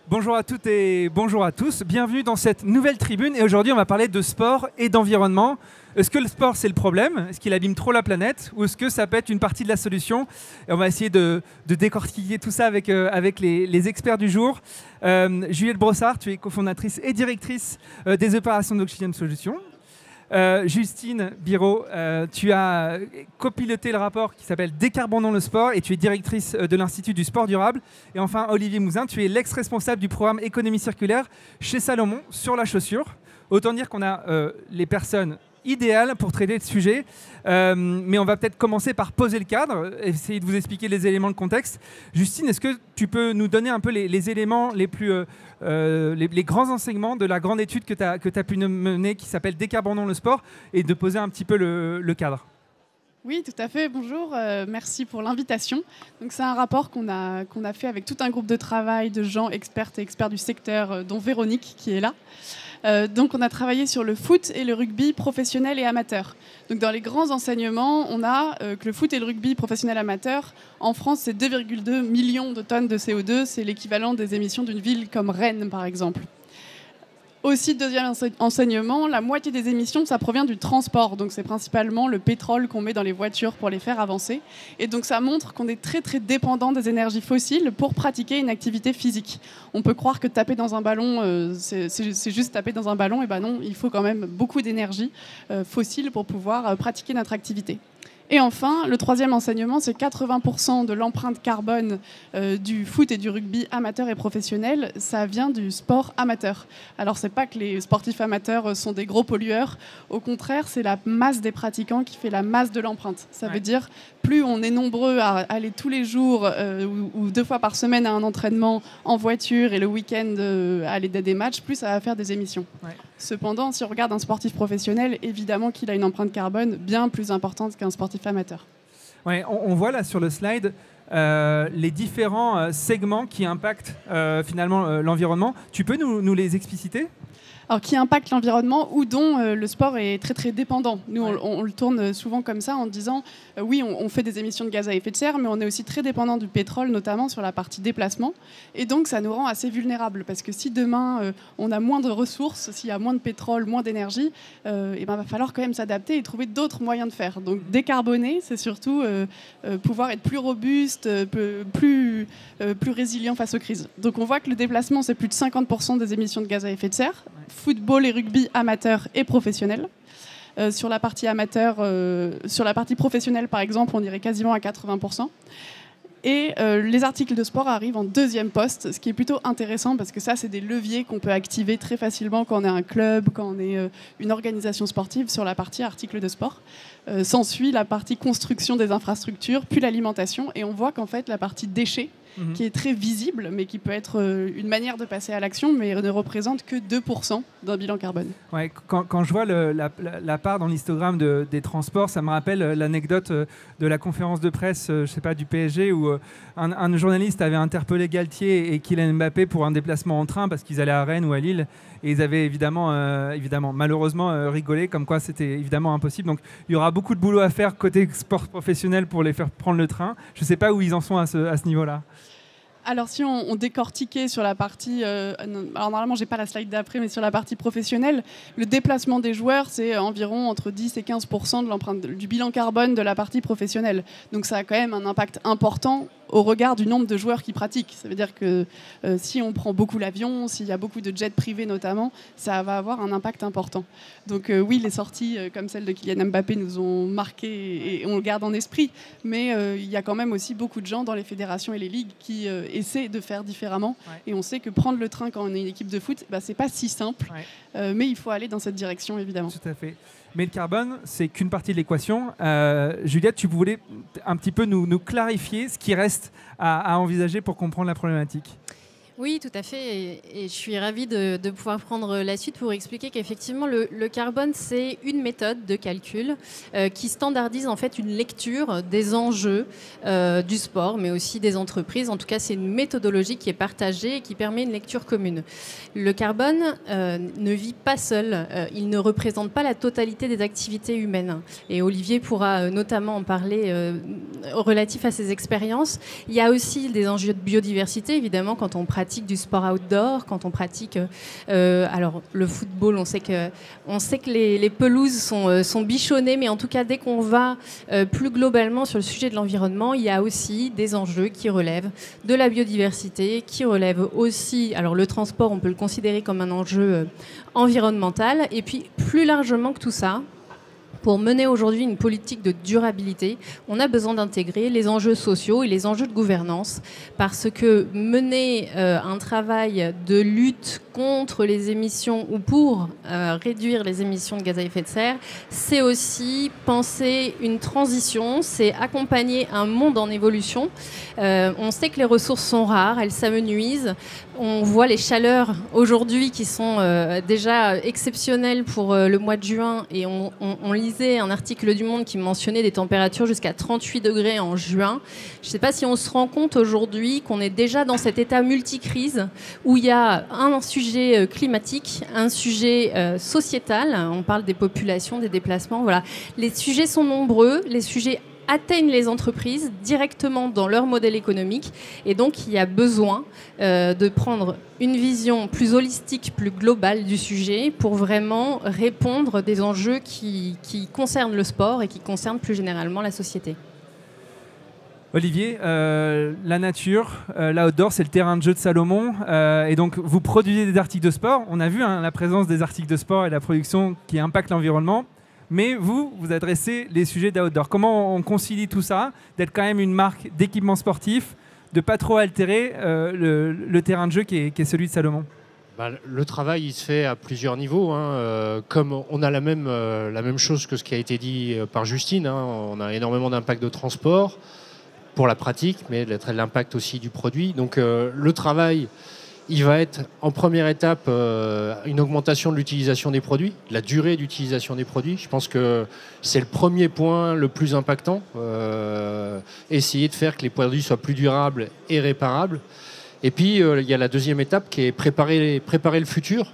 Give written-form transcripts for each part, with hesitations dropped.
Bonjour à toutes et bonjour à tous. Bienvenue dans cette nouvelle tribune. Et aujourd'hui, on va parler de sport et d'environnement. Est-ce que le sport, c'est le problème? Est-ce qu'il abîme trop la planète? Ou est-ce que ça peut être une partie de la solution? Et on va essayer de décortiquer tout ça avec les experts du jour. Juliette Brossard, tu es cofondatrice et directrice des opérations d'Oxygène Solutions. Justine Biraud, tu as copiloté le rapport qui s'appelle Décarbonons le sport et tu es directrice de l'Institut du sport durable. Et enfin, Olivier Mouzin, tu es l'ex-responsable du programme économie circulaire chez Salomon sur la chaussure. Autant dire qu'on a les personnes idéales pour traiter le sujet, mais on va peut-être commencer par poser le cadre, essayer de vous expliquer les éléments de contexte. Justine, est-ce que tu peux nous donner un peu les éléments les plus... les grands enseignements de la grande étude que tu as pu mener qui s'appelle Décarbonons le sport et de poser un petit peu le cadre. Oui, tout à fait. Bonjour, merci pour l'invitation. Donc, c'est un rapport qu'on a fait avec tout un groupe de travail de gens expertes et experts du secteur, dont Véronique qui est là. Donc, on a travaillé sur le foot et le rugby professionnel et amateur. Donc, dans les grands enseignements, on a que le foot et le rugby professionnel amateur, en France, c'est 2,2 millions de tonnes de CO2. C'est l'équivalent des émissions d'une ville comme Rennes, par exemple. Aussi, deuxième enseignement, la moitié des émissions, ça provient du transport. Donc, c'est principalement le pétrole qu'on met dans les voitures pour les faire avancer. Et donc, ça montre qu'on est très, très dépendant des énergies fossiles pour pratiquer une activité physique. On peut croire que taper dans un ballon, c'est juste taper dans un ballon. Et ben non, il faut quand même beaucoup d'énergie fossile pour pouvoir pratiquer notre activité. Et enfin, le troisième enseignement, c'est 80% de l'empreinte carbone du foot et du rugby amateur et professionnel, ça vient du sport amateur. Alors, c'est pas que les sportifs amateurs sont des gros pollueurs, au contraire, c'est la masse des pratiquants qui fait la masse de l'empreinte. Ça veut dire, plus on est nombreux à aller tous les jours ou 2 fois par semaine à un entraînement en voiture et le week-end à aller à des matchs, plus ça va faire des émissions. Ouais. Cependant, si on regarde un sportif professionnel, évidemment qu'il a une empreinte carbone bien plus importante qu'un sportif amateur. Ouais, on voit là sur le slide les différents segments qui impactent finalement l'environnement. Tu peux nous les expliciter ? Alors, qui impacte l'environnement ou dont le sport est très très dépendant. Nous, on le tourne souvent comme ça en disant oui, on fait des émissions de gaz à effet de serre, mais on est aussi très dépendant du pétrole, notamment sur la partie déplacement. Et donc, ça nous rend assez vulnérables parce que si demain on a moins de ressources, s'il y a moins de pétrole, moins d'énergie, va falloir quand même s'adapter et trouver d'autres moyens de faire. Donc, décarboner, c'est surtout pouvoir être plus robuste, plus résilient face aux crises. Donc, on voit que le déplacement, c'est plus de 50% des émissions de gaz à effet de serre. Football et rugby amateurs et professionnels. Sur la partie amateur, sur la partie professionnelle, par exemple, on irait quasiment à 80%. Et les articles de sport arrivent en deuxième poste, ce qui est plutôt intéressant parce que ça, c'est des leviers qu'on peut activer très facilement quand on est un club, quand on est une organisation sportive sur la partie articles de sport. S'ensuit la partie construction des infrastructures, puis l'alimentation. Et on voit qu'en fait, la partie déchets, qui est très visible, mais qui peut être une manière de passer à l'action, mais ne représente que 2% d'un bilan carbone. Ouais, quand je vois la part dans l'histogramme des transports, ça me rappelle l'anecdote de la conférence de presse, je sais pas, du PSG, où un journaliste avait interpellé Galtier et Kylian Mbappé pour un déplacement en train parce qu'ils allaient à Rennes ou à Lille, et ils avaient évidemment malheureusement rigolé, comme quoi c'était évidemment impossible. Donc il y aura beaucoup de boulot à faire côté sport professionnel pour les faire prendre le train. Je ne sais pas où ils en sont à ce niveau-là. Alors, si on décortiquait sur la partie... alors, normalement, je n'ai pas la slide d'après, mais sur la partie professionnelle, le déplacement des joueurs, c'est environ entre 10 et 15% de l'empreinte du bilan carbone de la partie professionnelle. Donc, ça a quand même un impact important au regard du nombre de joueurs qui pratiquent. Ça veut dire que si on prend beaucoup l'avion, s'il y a beaucoup de jets privés notamment, ça va avoir un impact important. Donc oui, les sorties comme celle de Kylian Mbappé nous ont marqué et on le garde en esprit, mais il y a quand même aussi beaucoup de gens dans les fédérations et les ligues qui essaient de faire différemment. Ouais. Et on sait que prendre le train quand on est une équipe de foot, c'est pas si simple, mais il faut aller dans cette direction évidemment. Tout à fait. Mais le carbone, c'est qu'une partie de l'équation. Juliette, tu voulais un petit peu nous clarifier ce qui reste à envisager pour comprendre la problématique. Oui, tout à fait. Et je suis ravie de pouvoir prendre la suite pour expliquer qu'effectivement, le carbone, c'est une méthode de calcul qui standardise en fait une lecture des enjeux du sport, mais aussi des entreprises. En tout cas, c'est une méthodologie qui est partagée et qui permet une lecture commune. Le carbone ne vit pas seul. Il ne représente pas la totalité des activités humaines. Et Olivier pourra notamment en parler relatifs à ces expériences. Il y a aussi des enjeux de biodiversité, évidemment, quand on pratique du sport outdoor, quand on pratique alors le football, on sait que les pelouses sont bichonnées, mais en tout cas, dès qu'on va plus globalement sur le sujet de l'environnement, il y a aussi des enjeux qui relèvent de la biodiversité, qui relèvent aussi, alors le transport, on peut le considérer comme un enjeu environnemental, et puis plus largement que tout ça, pour mener aujourd'hui une politique de durabilité, on a besoin d'intégrer les enjeux sociaux et les enjeux de gouvernance, parce que mener un travail de lutte contre les émissions ou pour réduire les émissions de gaz à effet de serre, c'est aussi penser une transition, c'est accompagner un monde en évolution. On sait que les ressources sont rares, elles s'amenuisent. On voit les chaleurs aujourd'hui qui sont déjà exceptionnelles pour le mois de juin, et on lisait un article du Monde qui mentionnait des températures jusqu'à 38 degrés en juin. Je ne sais pas si on se rend compte aujourd'hui qu'on est déjà dans cet état multicrise où il y a un sujet climatique, un sujet sociétal. On parle des populations, des déplacements. Voilà. Les sujets sont nombreux, les sujets atteignent les entreprises directement dans leur modèle économique, et donc il y a besoin de prendre une vision plus holistique, plus globale du sujet pour vraiment répondre des enjeux qui concernent le sport et qui concernent plus généralement la société. Olivier, la nature, l'outdoor, c'est le terrain de jeu de Salomon. Et donc, vous produisez des articles de sport. On a vu la présence des articles de sport et la production qui impactent l'environnement. Mais vous adressez les sujets d'outdoor. Comment on concilie tout ça, d'être quand même une marque d'équipement sportif, de ne pas trop altérer le terrain de jeu qui est celui de Salomon? Le travail, il se fait à plusieurs niveaux. Comme on a la même chose que ce qui a été dit par Justine. On a énormément d'impact de transport pour la pratique, mais l'impact aussi du produit. Donc le travail, il va être en première étape une augmentation de l'utilisation des produits, la durée d'utilisation des produits. Je pense que c'est le premier point le plus impactant. Essayer de faire que les produits soient plus durables et réparables. Et puis il y a la deuxième étape qui est préparer le futur.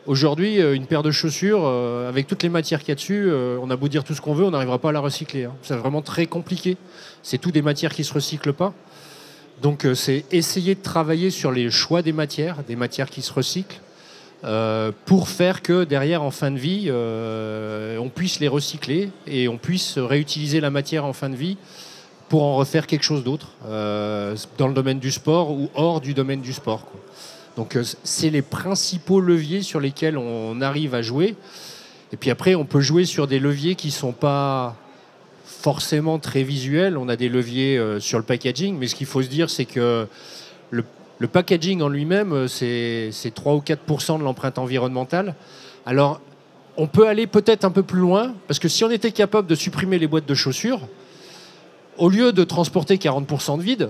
Aujourd'hui, une paire de chaussures, avec toutes les matières qu'il y a dessus, on a beau dire tout ce qu'on veut, on n'arrivera pas à la recycler. C'est vraiment très compliqué. C'est tout des matières qui ne se recyclent pas. Donc c'est essayer de travailler sur les choix des matières qui se recyclent, pour faire que derrière, en fin de vie, on puisse les recycler et on puisse réutiliser la matière en fin de vie pour en refaire quelque chose d'autre, dans le domaine du sport ou hors du domaine du sport, quoi. Donc c'est les principaux leviers sur lesquels on arrive à jouer. Et puis après, on peut jouer sur des leviers qui ne sont pas forcément très visuels. On a des leviers sur le packaging, mais ce qu'il faut se dire, c'est que le packaging en lui-même, c'est 3 ou 4% de l'empreinte environnementale. Alors, on peut aller peut-être un peu plus loin, parce que si on était capable de supprimer les boîtes de chaussures, au lieu de transporter 40% de vide,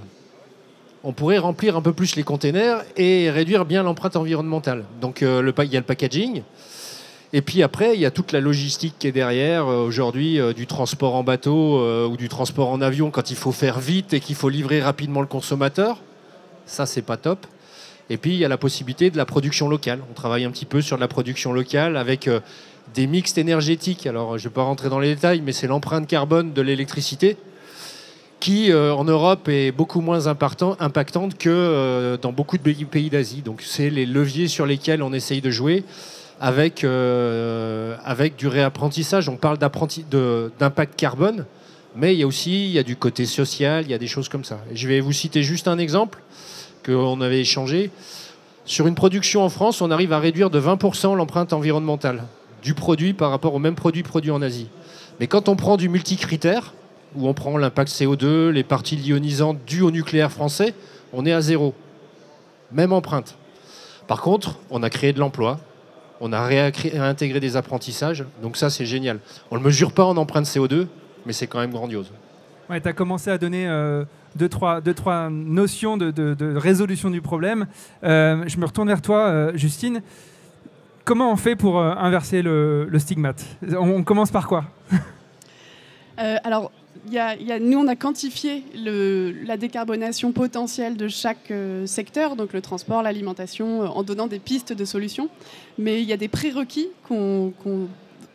on pourrait remplir un peu plus les containers et réduire bien l'empreinte environnementale. Donc il y a le packaging. Et puis après, il y a toute la logistique qui est derrière. Aujourd'hui, du transport en bateau ou du transport en avion quand il faut faire vite et qu'il faut livrer rapidement le consommateur. Ça, c'est pas top. Et puis, il y a la possibilité de la production locale. On travaille un petit peu sur de la production locale avec des mixtes énergétiques. Alors, je ne vais pas rentrer dans les détails, mais c'est l'empreinte carbone de l'électricité qui, en Europe, est beaucoup moins impactante que dans beaucoup de pays d'Asie. Donc, c'est les leviers sur lesquels on essaye de jouer avec du réapprentissage. On parle d'impact carbone, mais il y a du côté social, il y a des choses comme ça. Et je vais vous citer juste un exemple qu'on avait échangé. Sur une production en France, on arrive à réduire de 20% l'empreinte environnementale du produit par rapport au même produit produit en Asie. Mais quand on prend du multicritère, où on prend l'impact CO2, les parties ionisantes dues au nucléaire français, on est à 0. Même empreinte. Par contre, on a créé de l'emploi, on a réintégré des apprentissages, donc ça c'est génial. On ne le mesure pas en empreinte CO2, mais c'est quand même grandiose. Ouais, tu as commencé à donner deux, trois notions de résolution du problème. Je me retourne vers toi, Justine. Comment on fait pour inverser le stigmate? On commence par quoi? Alors, nous, on a quantifié la décarbonation potentielle de chaque secteur, donc le transport, l'alimentation, en donnant des pistes de solutions. Mais il y a des prérequis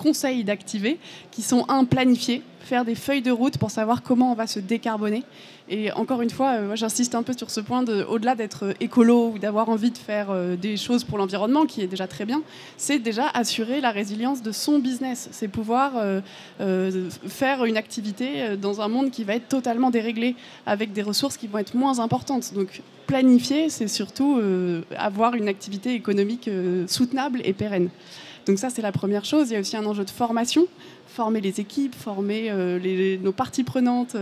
conseille d'activer, qui sont planifiés, faire des feuilles de route pour savoir comment on va se décarboner. Et encore une fois, moi, j'insiste un peu sur ce point, au-delà d'être écolo ou d'avoir envie de faire des choses pour l'environnement, qui est déjà très bien, c'est déjà assurer la résilience de son business. C'est pouvoir faire une activité dans un monde qui va être totalement déréglé, avec des ressources qui vont être moins importantes. Donc planifier, c'est surtout avoir une activité économique soutenable et pérenne. Donc ça, c'est la première chose. Il y a aussi un enjeu de formation. Former les équipes, former nos parties prenantes.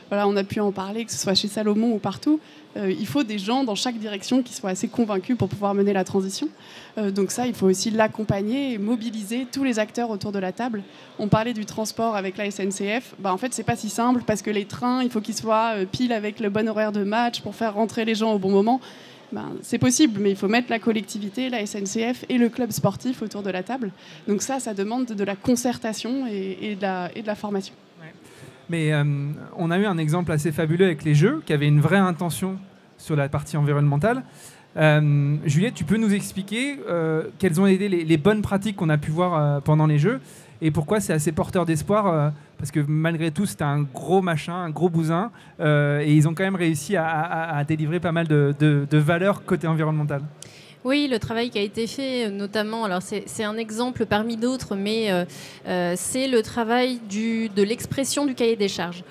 Voilà, on a pu en parler, que ce soit chez Salomon ou partout. Il faut des gens dans chaque direction qui soient assez convaincus pour pouvoir mener la transition. Donc ça, il faut aussi l'accompagner et mobiliser tous les acteurs autour de la table. On parlait du transport avec la SNCF. En fait, c'est pas si simple parce que les trains, il faut qu'ils soient pile avec le bon horaire de match pour faire rentrer les gens au bon moment. C'est possible, mais il faut mettre la collectivité, la SNCF et le club sportif autour de la table. Donc ça demande de la concertation et de la formation. Ouais. Mais on a eu un exemple assez fabuleux avec les Jeux, qui avait une vraie intention sur la partie environnementale. Juliette, tu peux nous expliquer quelles ont été les bonnes pratiques qu'on a pu voir pendant les Jeux et pourquoi c'est assez porteur d'espoir parce que malgré tout, c'était un gros machin, un gros bousin, et ils ont quand même réussi à délivrer pas mal de valeurs côté environnemental. Oui, le travail qui a été fait, notamment, alors c'est un exemple parmi d'autres, mais c'est le travail de l'expression du cahier des charges.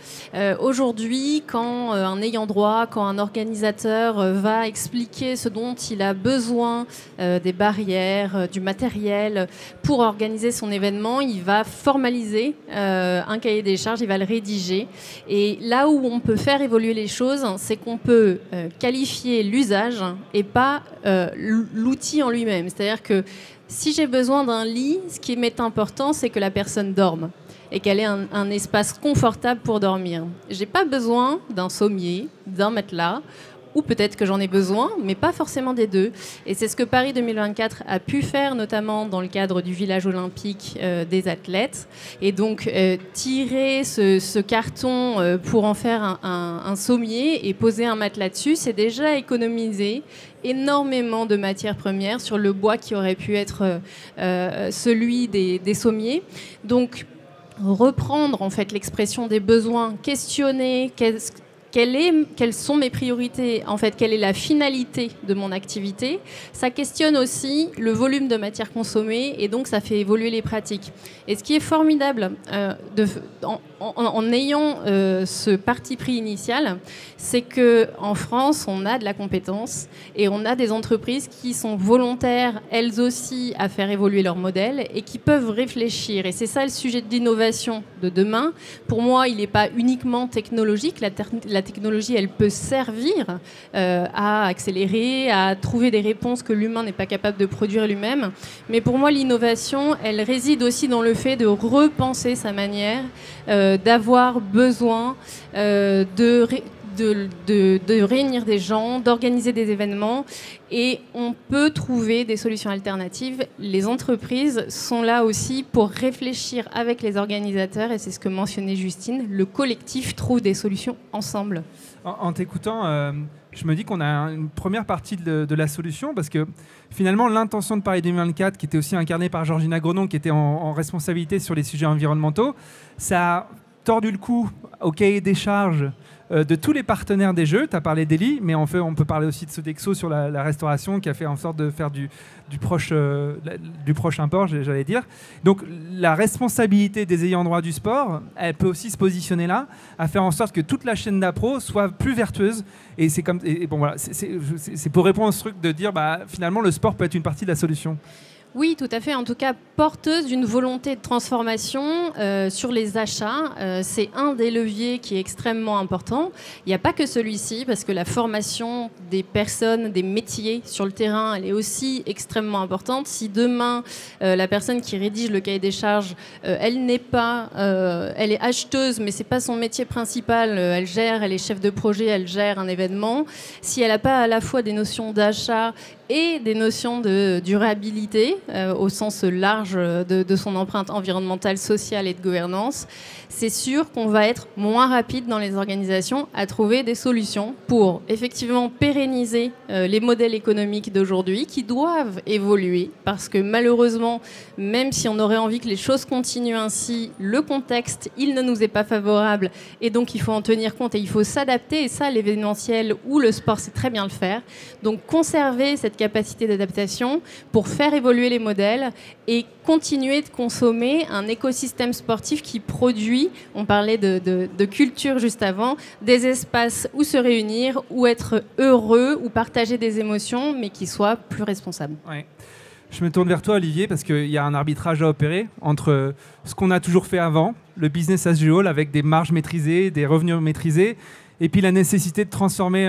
Aujourd'hui, quand un ayant droit, quand un organisateur va expliquer ce dont il a besoin, des barrières, du matériel, pour organiser son événement, il va formaliser un cahier des charges, il va le rédiger. Et là où on peut faire évoluer les choses, c'est qu'on peut qualifier l'usage et pas l'outil en lui-même. C'est-à-dire que si j'ai besoin d'un lit, ce qui m'est important, c'est que la personne dorme et qu'elle ait un espace confortable pour dormir. J'ai pas besoin d'un sommier, d'un matelas, ou peut-être que j'en ai besoin, mais pas forcément des deux. Et c'est ce que Paris 2024 a pu faire, notamment dans le cadre du village olympique des athlètes. Et donc, tirer ce carton pour en faire un sommier et poser un matelas dessus, c'est déjà économiser énormément de matières premières sur le bois qui aurait pu être celui des sommiers. Donc, reprendre en fait l'expression des besoins, questionner quelles sont mes priorités, en fait, quelle est la finalité de mon activité. Ça questionne aussi le volume de matière consommée et donc ça fait évoluer les pratiques. Et ce qui est formidable en ayant ce parti pris initial, c'est qu'en France, on a de la compétence et on a des entreprises qui sont volontaires, elles aussi, à faire évoluer leur modèle et qui peuvent réfléchir. Et c'est ça le sujet de l'innovation de demain. Pour moi, il n'est pas uniquement technologique. La technologie, elle peut servir à accélérer, à trouver des réponses que l'humain n'est pas capable de produire lui-même. Mais pour moi, l'innovation, elle réside aussi dans le fait de repenser sa manière d'avoir besoin de réunir des gens, d'organiser des événements, et on peut trouver des solutions alternatives. Les entreprises sont là aussi pour réfléchir avec les organisateurs, et c'est ce que mentionnait Justine, le collectif trouve des solutions ensemble. En t'écoutant, je me dis qu'on a une première partie de la solution, parce que finalement, l'intention de Paris 2024, qui était aussi incarnée par Georgina Grenon, qui était en responsabilité sur les sujets environnementaux, ça a tordu le cou au cahier des charges de tous les partenaires des Jeux. Tu as parlé d'Eli, mais on peut parler aussi de Sodexo sur la restauration, qui a fait en sorte de faire du proche import, j'allais dire. Donc la responsabilité des ayants droit du sport, elle peut aussi se positionner là, à faire en sorte que toute la chaîne d'appro soit plus vertueuse. Et c'est bon, voilà, c'est pour répondre à ce truc de dire finalement le sport peut être une partie de la solution. Oui, tout à fait. En tout cas, porteuse d'une volonté de transformation sur les achats. C'est un des leviers qui est extrêmement important. Il n'y a pas que celui-ci, parce que la formation des personnes, des métiers sur le terrain, elle est aussi extrêmement importante. Si demain, la personne qui rédige le cahier des charges, elle n'est pas... elle est acheteuse, mais ce n'est pas son métier principal. Elle est chef de projet, elle gère un événement. Si elle n'a pas à la fois des notions d'achat et des notions de durabilité au sens large de son empreinte environnementale, sociale et de gouvernance, c'est sûr qu'on va être moins rapide dans les organisations à trouver des solutions pour effectivement pérenniser les modèles économiques d'aujourd'hui qui doivent évoluer parce que malheureusement, même si on aurait envie que les choses continuent ainsi, le contexte, il ne nous est pas favorable et donc il faut en tenir compte et il faut s'adapter et ça, l'événementiel ou le sport, c'est très bien le faire. Donc conserver cette capacité d'adaptation pour faire évoluer les modèles et continuer de consommer un écosystème sportif qui produit, on parlait de culture juste avant, des espaces où se réunir, où être heureux, où partager des émotions, mais qui soient plus responsables. Ouais. Je me tourne vers toi, Olivier, parce qu'il y a un arbitrage à opérer entre ce qu'on a toujours fait avant, le business as usual, avec des marges maîtrisées, des revenus maîtrisés, et puis la nécessité de transformer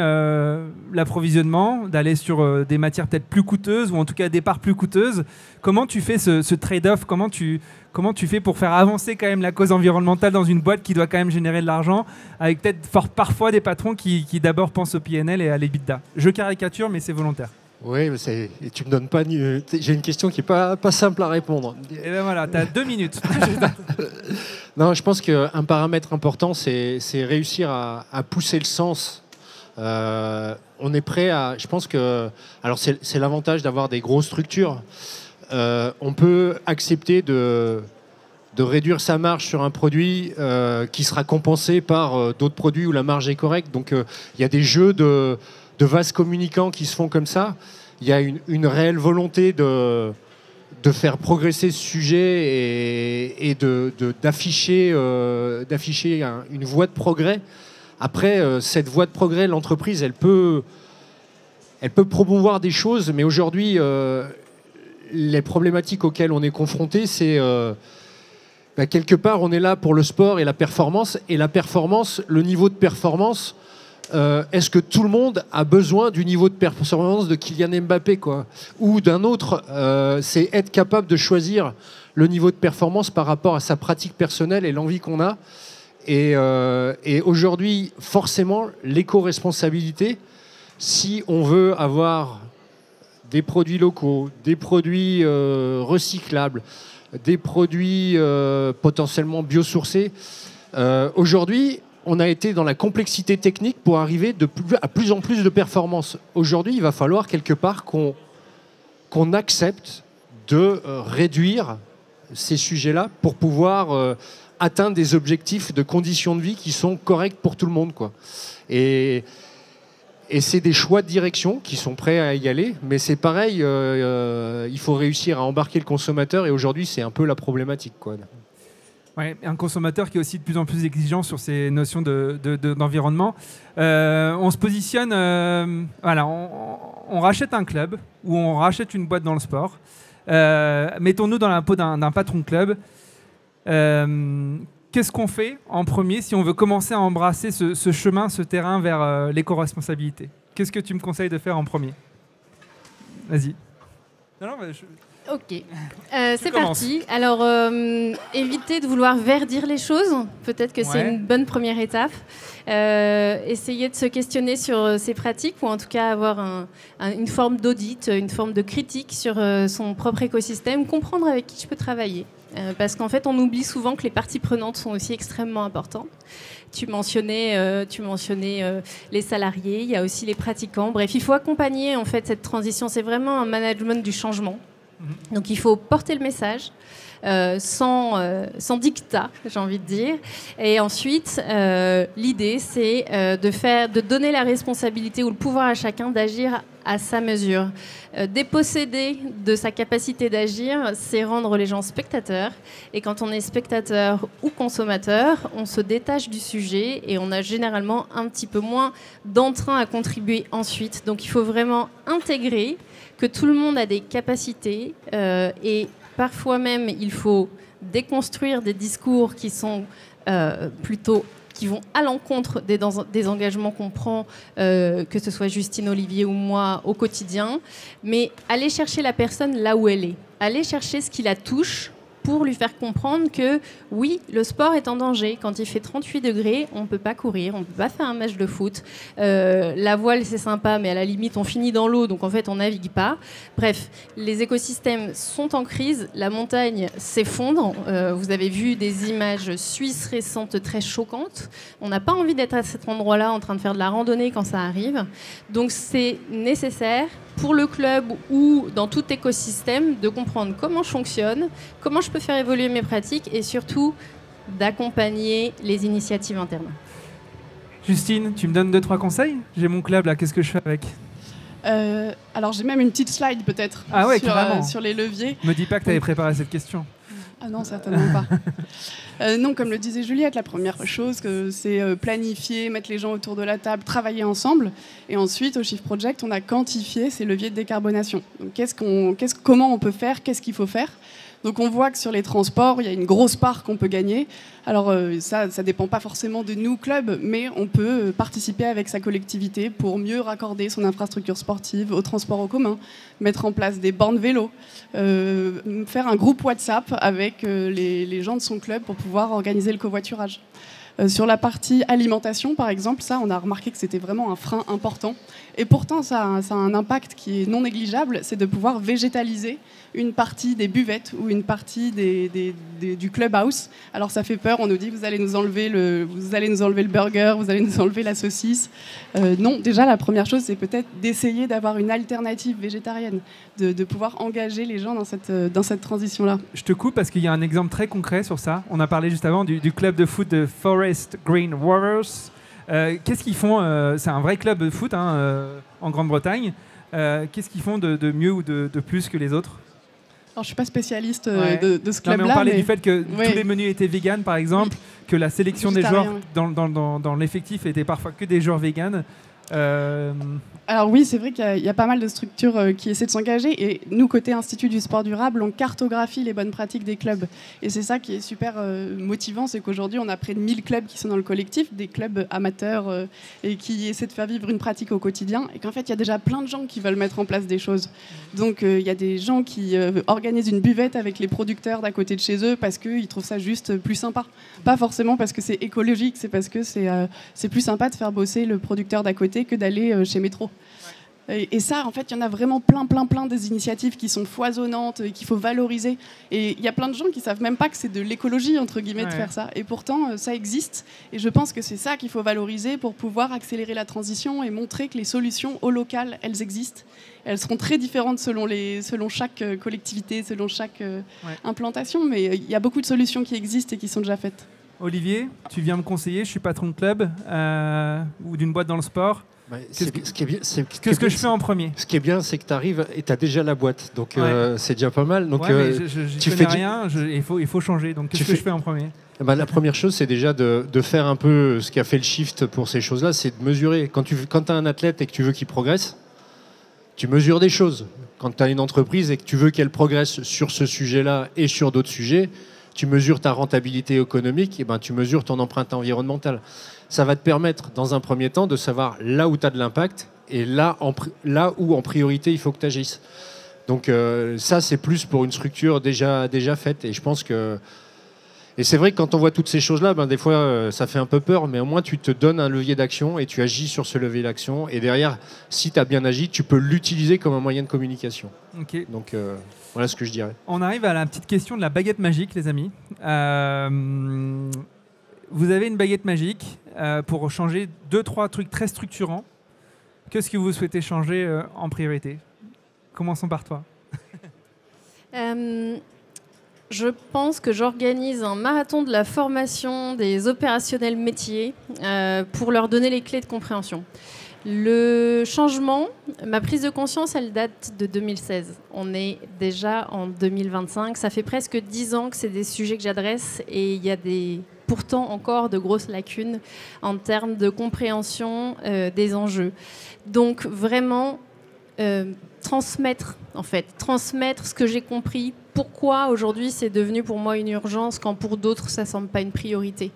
l'approvisionnement, d'aller sur des matières peut-être plus coûteuses, ou en tout cas des parts plus coûteuses. Comment tu fais ce trade-off ? Comment tu fais pour faire avancer quand même la cause environnementale dans une boîte qui doit quand même générer de l'argent, avec peut-être parfois des patrons qui d'abord pensent au PNL et à l'EBITDA ? Je caricature, mais c'est volontaire. Oui, mais et tu me donnes pas. J'ai une question qui est pas simple à répondre. Et ben voilà, tu as 2 minutes. Non, je pense qu'un paramètre important, c'est réussir à pousser le sens. On est prêt à. Je pense que. Alors, c'est l'avantage d'avoir des grosses structures. On peut accepter de réduire sa marge sur un produit qui sera compensé par d'autres produits où la marge est correcte. Donc, il y a des jeux de vases communicants qui se font comme ça. Il y a une réelle volonté de faire progresser ce sujet et d'afficher une voie de progrès. Après, cette voie de progrès, l'entreprise, elle peut promouvoir des choses, mais aujourd'hui, les problématiques auxquelles on est confronté, c'est quelque part, on est là pour le sport et la performance. Et la performance, le niveau de performance, est-ce que tout le monde a besoin du niveau de performance de Kylian Mbappé, quoi, ou d'un autre? C'est être capable de choisir le niveau de performance par rapport à sa pratique personnelle et l'envie qu'on a. Et aujourd'hui, forcément, l'éco-responsabilité, si on veut avoir des produits locaux, des produits recyclables, des produits potentiellement biosourcés, aujourd'hui, on a été dans la complexité technique pour arriver à plus en plus de performance. Aujourd'hui, il va falloir quelque part qu'on accepte de réduire ces sujets-là pour pouvoir atteindre des objectifs de conditions de vie qui sont corrects pour tout le monde, quoi. Et c'est des choix de direction qui sont prêts à y aller, mais c'est pareil, il faut réussir à embarquer le consommateur, et aujourd'hui, c'est un peu la problématique, quoi. Ouais, un consommateur qui est aussi de plus en plus exigeant sur ces notions d'environnement. On se positionne, voilà, on rachète un club ou on rachète une boîte dans le sport. Mettons-nous dans la peau d'un patron de club. Qu'est-ce qu'on fait en premier si on veut commencer à embrasser ce chemin, ce terrain vers l'éco-responsabilité? Qu'est-ce que tu me conseilles de faire en premier? Vas-y. Non, Ok, c'est parti. Alors, éviter de vouloir verdir les choses. Peut-être que c'est une bonne première étape. Essayer de se questionner sur ses pratiques, ou en tout cas avoir une forme d'audit, une forme de critique sur son propre écosystème, comprendre avec qui je peux travailler. Parce qu'en fait, on oublie souvent que les parties prenantes sont aussi extrêmement importantes. Tu mentionnais les salariés, il y a aussi les pratiquants. Bref, il faut accompagner en fait cette transition. C'est vraiment un management du changement. Donc il faut porter le message sans dictat, j'ai envie de dire. Et ensuite, l'idée, c'est de donner la responsabilité ou le pouvoir à chacun d'agir à sa mesure. Déposséder de sa capacité d'agir, c'est rendre les gens spectateurs. Et quand on est spectateur ou consommateur, on se détache du sujet et on a généralement un petit peu moins d'entrain à contribuer ensuite. Donc il faut vraiment intégrer que tout le monde a des capacités et parfois même il faut déconstruire des discours qui sont qui vont à l'encontre des engagements qu'on prend, que ce soit Justine, Olivier ou moi, au quotidien. Mais aller chercher la personne là où elle est. Aller chercher ce qui la touche pour lui faire comprendre que oui, le sport est en danger. Quand il fait 38 degrés, on ne peut pas courir, on ne peut pas faire un match de foot. La voile, c'est sympa, mais à la limite, on finit dans l'eau, donc en fait, on navigue pas. Bref, les écosystèmes sont en crise, la montagne s'effondre. Vous avez vu des images suisses récentes très choquantes. On n'a pas envie d'être à cet endroit-là en train de faire de la randonnée quand ça arrive. Donc, c'est nécessaire pour le club ou dans tout écosystème de comprendre comment je fonctionne, comment je peux faire évoluer mes pratiques et surtout d'accompagner les initiatives internes. Justine, tu me donnes 2-3 conseils? J'ai mon club là, qu'est-ce que je fais avec? Alors j'ai même une petite slide peut-être sur les leviers. Me dis pas que tu avais préparé cette question. Ah non, certainement pas. Non, comme le disait Juliette, la première chose, c'est planifier, mettre les gens autour de la table, travailler ensemble. Et ensuite, au Shift Project, on a quantifié ces leviers de décarbonation. Donc, comment on peut faire, qu'est-ce qu'il faut faire? Donc on voit que sur les transports, il y a une grosse part qu'on peut gagner. Alors ça ne dépend pas forcément de nous, club, mais on peut participer avec sa collectivité pour mieux raccorder son infrastructure sportive au transport en commun, mettre en place des bornes vélo, faire un groupe WhatsApp avec les gens de son club pour pouvoir organiser le covoiturage. Sur la partie alimentation, par exemple, ça, on a remarqué que c'était vraiment un frein important. Et pourtant, ça a un impact qui est non négligeable, c'est de pouvoir végétaliser une partie des buvettes ou une partie du clubhouse. Alors ça fait peur, on nous dit vous allez nous enlever le burger, vous allez nous enlever la saucisse. Non, déjà la première chose, c'est peut-être d'essayer d'avoir une alternative végétarienne, de pouvoir engager les gens dans cette transition-là. Je te coupe parce qu'il y a un exemple très concret sur ça. On a parlé juste avant du club de foot de Forest Green Warriors. Qu'est-ce qu'ils font? C'est un vrai club de foot en Grande-Bretagne. Qu'est-ce qu'ils font de mieux ou de plus que les autres? Alors, je ne suis pas spécialiste de ce club-là. On parlait du fait que tous les menus étaient véganes, par exemple, que la sélection des joueurs dans l'effectif était parfois que des joueurs véganes. Alors oui, c'est vrai qu'il y a pas mal de structures qui essaient de s'engager. Et nous, côté Institut du sport durable, on cartographie les bonnes pratiques des clubs. Et c'est ça qui est super motivant, c'est qu'aujourd'hui, on a près de 1000 clubs qui sont dans le collectif, des clubs amateurs et qui essaient de faire vivre une pratique au quotidien. Et qu'en fait, il y a déjà plein de gens qui veulent mettre en place des choses. Donc il y a des gens qui organisent une buvette avec les producteurs d'à côté de chez eux parce qu'ils trouvent ça juste plus sympa. Pas forcément parce que c'est écologique, c'est parce que c'est plus sympa de faire bosser le producteur d'à côté que d'aller chez Métro. Et ça, en fait, il y en a vraiment plein des initiatives qui sont foisonnantes et qu'il faut valoriser. Et il y a plein de gens qui ne savent même pas que c'est de l'écologie, entre guillemets, de faire ça. Et pourtant, ça existe. Et je pense que c'est ça qu'il faut valoriser pour pouvoir accélérer la transition et montrer que les solutions au local, elles existent. Elles seront très différentes selon chaque collectivité, selon chaque implantation. Mais il y a beaucoup de solutions qui existent et qui sont déjà faites. Olivier, tu viens me conseiller, je suis patron de club ou d'une boîte dans le sport. Qu'est-ce que je fais en premier? Ce qui est bien, c'est que tu arrives et tu as déjà la boîte. Donc c'est déjà pas mal. Donc, tu fais rien, il faut changer. Donc qu'est-ce que je fais en premier? La première chose, c'est déjà de faire un peu ce qui a fait le shift pour ces choses-là, c'est de mesurer. Quand tu as un athlète et que tu veux qu'il progresse, tu mesures des choses. Quand tu as une entreprise et que tu veux qu'elle progresse sur ce sujet-là et sur d'autres sujets, tu mesures ta rentabilité économique, et tu mesures ton empreinte environnementale. Ça va te permettre, dans un premier temps, de savoir là où tu as de l'impact et là où, en priorité, il faut que tu agisses. Donc ça, c'est plus pour une structure déjà faite. Et je pense que... Et c'est vrai que quand on voit toutes ces choses-là, des fois, ça fait un peu peur, mais au moins, tu te donnes un levier d'action et tu agis sur ce levier d'action. Et derrière, si tu as bien agi, tu peux l'utiliser comme un moyen de communication. Okay. Donc... voilà ce que je dirais. On arrive à la petite question de la baguette magique, les amis. Vous avez une baguette magique pour changer 2-3 trucs très structurants. Qu'est-ce que vous souhaitez changer en priorité? Commençons par toi. Je pense que j'organise un marathon de la formation des opérationnels métiers pour leur donner les clés de compréhension. Le changement, ma prise de conscience, elle date de 2016. On est déjà en 2025. Ça fait presque 10 ans que c'est des sujets que j'adresse et il y a pourtant encore de grosses lacunes en termes de compréhension des enjeux. Donc vraiment transmettre ce que j'ai compris. Pourquoi aujourd'hui c'est devenu pour moi une urgence quand pour d'autres ça ne semble pas une priorité.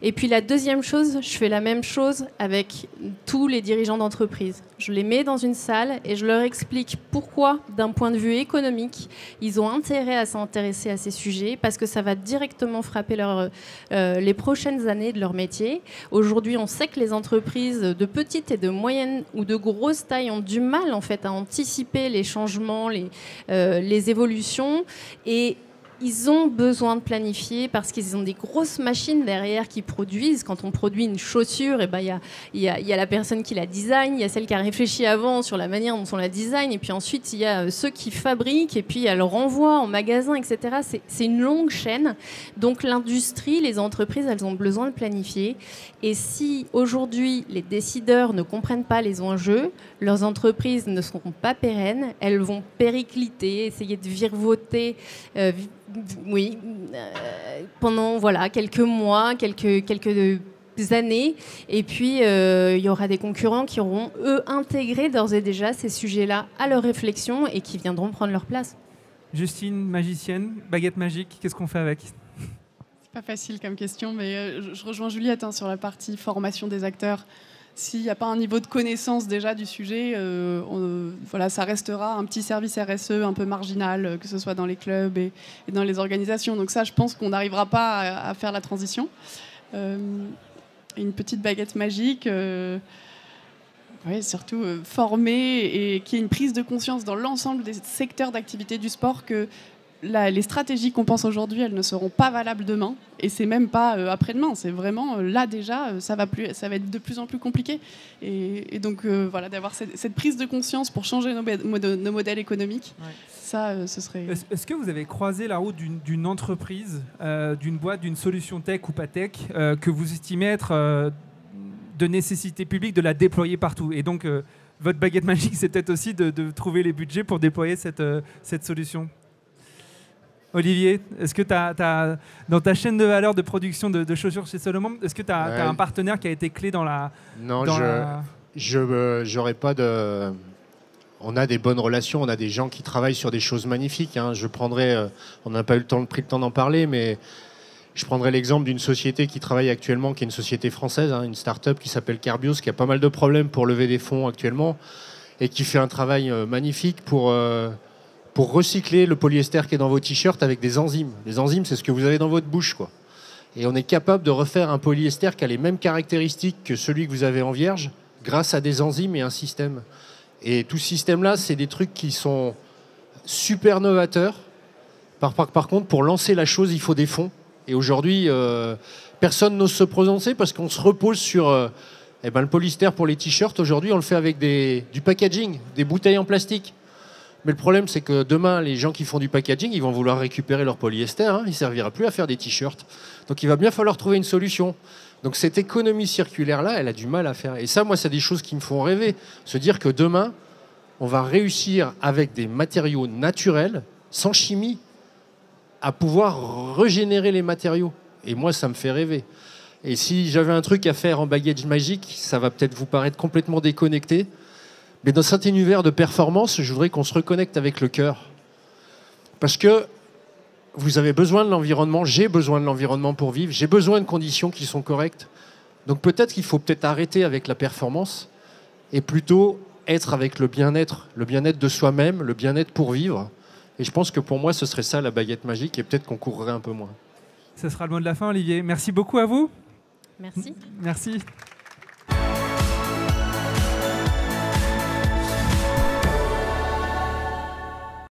Et puis la deuxième chose, je fais la même chose avec tous les dirigeants d'entreprise. Je les mets dans une salle et je leur explique pourquoi, d'un point de vue économique, ils ont intérêt à s'intéresser à ces sujets, parce que ça va directement frapper les prochaines années de leur métier. Aujourd'hui, on sait que les entreprises de petite et de moyenne ou de grosse taille ont du mal en fait, à anticiper les changements, les évolutions. Et ils ont besoin de planifier parce qu'ils ont des grosses machines derrière qui produisent. Quand on produit une chaussure, il y a la personne qui la design, il y a celle qui a réfléchi avant sur la manière dont on la design, et puis ensuite il y a ceux qui fabriquent, et puis elle renvoie en magasin, etc. C'est une longue chaîne. Donc l'industrie, les entreprises, elles ont besoin de planifier. Et si aujourd'hui les décideurs ne comprennent pas les enjeux, leurs entreprises ne seront pas pérennes, elles vont péricliter, essayer de virevolter pendant quelques mois, quelques années. Et puis, il y aura des concurrents qui auront, eux, intégré d'ores et déjà ces sujets-là à leur réflexion et qui viendront prendre leur place. Justine, magicienne, baguette magique, qu'est-ce qu'on fait avec ? C'est pas facile comme question, mais je rejoins Juliette sur la partie formation des acteurs. S'il n'y a pas un niveau de connaissance déjà du sujet, ça restera un petit service RSE un peu marginal, que ce soit dans les clubs et dans les organisations. Donc ça, je pense qu'on n'arrivera pas à faire la transition. Une petite baguette magique, surtout former et qu'il y ait une prise de conscience dans l'ensemble des secteurs d'activité du sport que les stratégies qu'on pense aujourd'hui, elles ne seront pas valables demain, et c'est même pas après-demain, c'est vraiment là déjà, ça va être de plus en plus compliqué. Et donc d'avoir cette prise de conscience pour changer nos modèles économiques, ça, ce serait... Est-ce que vous avez croisé la route d'une entreprise, d'une boîte, d'une solution tech ou pas tech, que vous estimez être de nécessité publique de la déployer partout ? Et donc, votre baguette magique, c'est peut-être aussi de trouver les budgets pour déployer cette solution. Olivier, est-ce que dans ta chaîne de valeur de production de chaussures chez Salomon, est-ce que tu as un partenaire qui a été clé dans la... Non, j'aurais pas de... On a des bonnes relations, on a des gens qui travaillent sur des choses magnifiques. Je prendrais, on n'a pas pris le temps d'en parler, mais je prendrais l'exemple d'une société qui travaille actuellement, qui est une société française, une start-up qui s'appelle Carbios, qui a pas mal de problèmes pour lever des fonds actuellement, et qui fait un travail magnifique pour recycler le polyester qui est dans vos t-shirts avec des enzymes. Les enzymes, c'est ce que vous avez dans votre bouche, quoi. Et on est capable de refaire un polyester qui a les mêmes caractéristiques que celui que vous avez en vierge, grâce à des enzymes et un système. Et tout ce système-là, c'est des trucs qui sont super novateurs. Par contre, pour lancer la chose, il faut des fonds. Et aujourd'hui, personne n'ose se prononcer parce qu'on se repose sur le polyester pour les t-shirts. Aujourd'hui, on le fait avec du packaging, des bouteilles en plastique. Mais le problème, c'est que demain, les gens qui font du packaging, ils vont vouloir récupérer leur polyester. Il ne servira plus à faire des t-shirts. Donc, il va bien falloir trouver une solution. Donc, cette économie circulaire-là, elle a du mal à faire. Et ça, moi, c'est des choses qui me font rêver. Se dire que demain, on va réussir, avec des matériaux naturels, sans chimie, à pouvoir régénérer les matériaux. Et moi, ça me fait rêver. Et si j'avais un truc à faire en baguette magique, ça va peut-être vous paraître complètement déconnecté. Mais dans cet univers de performance, je voudrais qu'on se reconnecte avec le cœur. Parce que vous avez besoin de l'environnement, j'ai besoin de l'environnement pour vivre, j'ai besoin de conditions qui sont correctes. Donc peut-être qu'il faut arrêter avec la performance et plutôt être avec le bien-être de soi-même, le bien-être pour vivre. Et je pense que pour moi, ce serait ça la baguette magique, et peut-être qu'on courrait un peu moins. Ce sera le mot de la fin, Olivier. Merci beaucoup à vous. Merci. Merci.